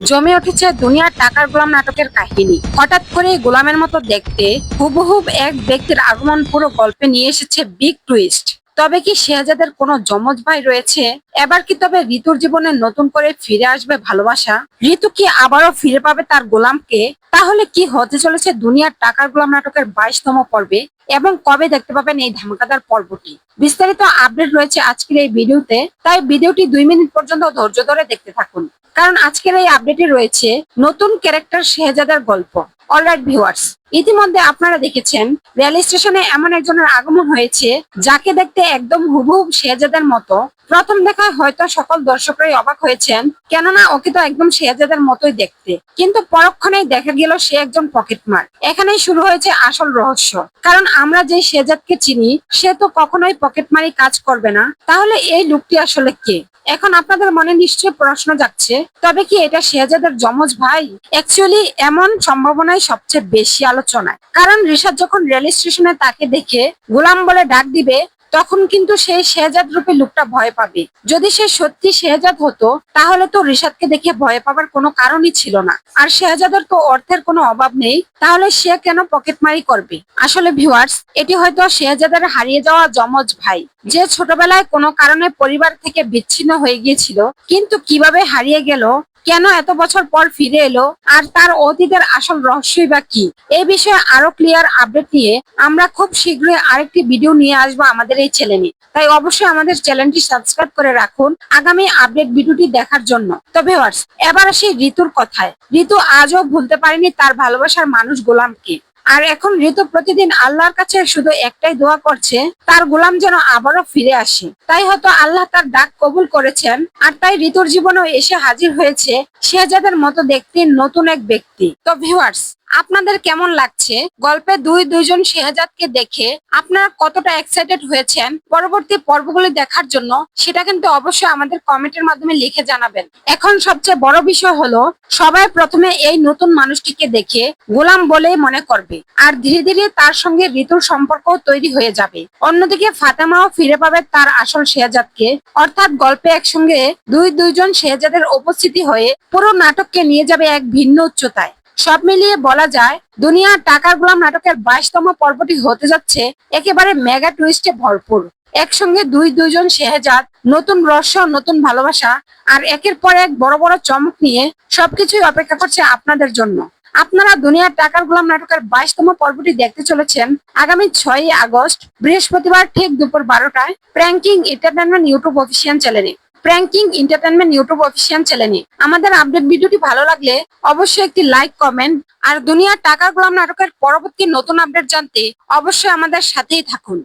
জমে উঠেছে দুনিয়ার টাকার গোলাম নাটকের কাহিনী। হঠাৎ করে গোলামের মতো দেখতে হুবহুব এক ব্যক্তির আগমন পুরো গল্পে নিয়ে এসেছে বিগ টুইস্ট। তবে কি শেহজাদের কোনো যমজ ভাই রয়েছে? এবার কি তবে ঋতুর জীবনে নতুন করে ফিরে আসবে ভালোবাসা? ঋতু কি আবারও ফিরে পাবে তার গোলামকে? তাহলে কি হতে চলেছে দুনিয়ার টাকার গোলাম নাটকের 22তম পর্বে, এবং কবে দেখতে পাবেন এই ধামাকাদার পর্বটি? বিস্তারিত আপডেট রয়েছে আজকের এই ভিডিওতে, তাই ভিডিওটি 2 মিনিট পর্যন্ত ধৈর্য ধরে দেখতে থাকুন, কারণ আজকের এই আপডেটে রয়েছে নতুন ক্যারেক্টার শেহজাদার গল্প। অলরাইট ভিউয়ার্স, ইতিমধ্যে আপনারা দেখেছেন রেল স্টেশনে এমন একজনের আগমন হয়েছে যাকে দেখতে একদম হুবহুব শেহজাদার মতো। প্রথম দেখায় হয়তো সকল দর্শকরাই অবাক হয়েছেন, কেননা ওকে তো একদম শেহজাদার মতোই দেখতে, কিন্তু পরক্ষণেই দেখা গেল সে একজন পকেটমার। এখানেই শুরু হয়েছে আসল রহস্য, কারণ আমরা যে শেহজাদকে চিনি সে তো কখনোই পকেটমারি কাজ করবে না। তাহলে এই লোকটি আসলে কে? এখন আপনাদের মনে নিশ্চয়ই প্রশ্ন জাগছে, তবে কি এটা শেহজাদের যমজ ভাই? অ্যাকচুয়ালি এমন সম্ভাবনাই সবচেয়ে বেশি আলোচনায়, কারণ রিশাদ যখন রেল স্টেশনে তাকে দেখে গোলাম বলে ডাক দিবে, তখন কিন্তু সেই শেহজাদ রূপী লোকটা ভয় পাবে। যদি সে সত্যি শেহজাদ হতো, তাহলে তো রিশাদকে দেখে ভয় পাবার কোনো কারণই ছিল না। আর শেহজাদের তো অর্থের কোনো অভাব নেই, তাহলে সে কেন পকেটমারি করবে? আসলে ভিউয়ার্স, এটি হয়তো শেহজাদের হারিয়ে যাওয়া যমজ ভাই, যে ছোটবেলায় কোনো কারণে পরিবার থেকে বিচ্ছিন্ন হয়ে গিয়েছিল, কিন্তু কিভাবে হারিয়ে গেল, কেন এত বছর পর ফিরে এলো, আর তার অতীতের আসল রহস্যই বা কি? এই বিষয়ে আরো ক্লিয়ার আপডেট নিয়ে আমরা খুব শীঘ্রই আরেকটি ভিডিও নিয়ে আসবো আমাদের এই চ্যানেলে। তাই অবশ্যই আমাদের চ্যানেলটি সাবস্ক্রাইব করে রাখুন আগামী আপডেট ভিডিওটি দেখার জন্য। তো ভিউয়ার্স, এবার আসি ঋতুর কথায়। ঋতু আজও ভুলতে পারেনি তার ভালোবাসার মানুষ গোলামকে। আর এখন ঋতু প্রতিদিন আল্লাহর কাছে শুধু একটাই দোয়া করছে, তার গোলাম যেন আবারও ফিরে আসে। তাই হয়তো আল্লাহ তার ডাক কবুল করেছেন, আর তাই ঋতুর জীবনেও এসে হাজির হয়েছে শেহজাদের মতো দেখতে নতুন এক ব্যক্তি। তো ভিউয়ার্স, আপনাদের কেমন লাগছে গল্পে দুইজন শেহজাদকে দেখে? আপনারা কতটা এক্সাইটেড হয়েছেন পরবর্তী পর্বগুলি দেখার জন্য, সেটা কিন্তু অবশ্যই আমাদের কমেন্টের মাধ্যমে লিখে জানাবেন। এখন সবচেয়ে বড় বিষয় হলো, সবাই প্রথমে এই নতুন মানুষটিকে দেখে গোলাম বলেই মনে করবে, আর ধীরে ধীরে তার সঙ্গে ঋতুর সম্পর্ক তৈরি হয়ে যাবে। অন্যদিকে ফাতেমাও ফিরে পাবে তার আসল শেহজাদকে, অর্থাৎ গল্পে একসঙ্গে দুইজন শেহজাদের উপস্থিতি হয়ে পুরো নাটককে নিয়ে যাবে এক ভিন্ন উচ্চতায়। সব মিলিয়ে বলা যায় দুনিয়ার টাকার গোলাম নাটকের 22তম পর্বটি হতে যাচ্ছে একেবারে মেগা টুইস্টে ভরপুর। একসঙ্গে দুইজন শেহজাদ, নতুন রহস্য, নতুন ভালোবাসা, আর একের পর এক বড় বড় চমক নিয়ে সবকিছুই অপেক্ষা করছে আপনাদের জন্য। আপনারা দুনিয়ার টাকার গোলাম নাটকের 22তম পর্বটি দেখতে চলেছেন আগামী 6ই আগস্ট বৃহস্পতিবার ঠিক দুপুর 12টায় প্র্যাঙ্কিং এন্টারটেনমেন্ট ইউটিউব অফিসিয়াল চ্যানেলে। আমাদের আপডেট ভিডিওটি ভালো লাগলে অবশ্যই একটি লাইক, কমেন্ট, আর দুনিয়ার টাকার গোলাম নাটকের পরবর্তী নতুন আপডেট জানতে অবশ্যই আমাদের সাথেই থাকুন।